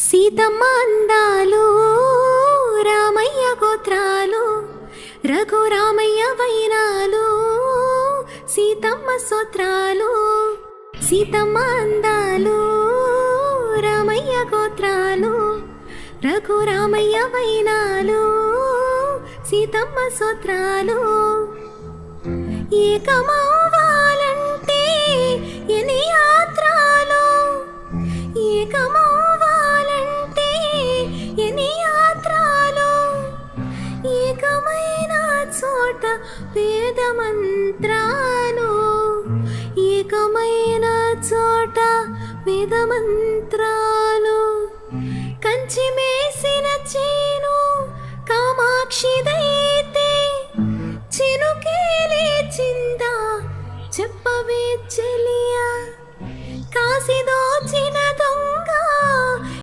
సీతమ్మ అందాలు రామయ్య గోత్రాలు రఘురామయ్య వైనాలు సీతమ్మ స్తోత్రాలు. సీతమ్మ అందాలు రామయ్య గోత్రాలు రఘురామయ్య వైనాలు సీతమ్మ స్తోత్రాలు. ఏకమవ్వాలంటే ఎన్ని యాత్రాలు, ఏకమవ్వాలంటే ఎన్ని యాత్రాలు, ఏకమైన చోట వేద మంత్రాలు, ఏకమైన చోట వేద మంత్రాలు. కంచి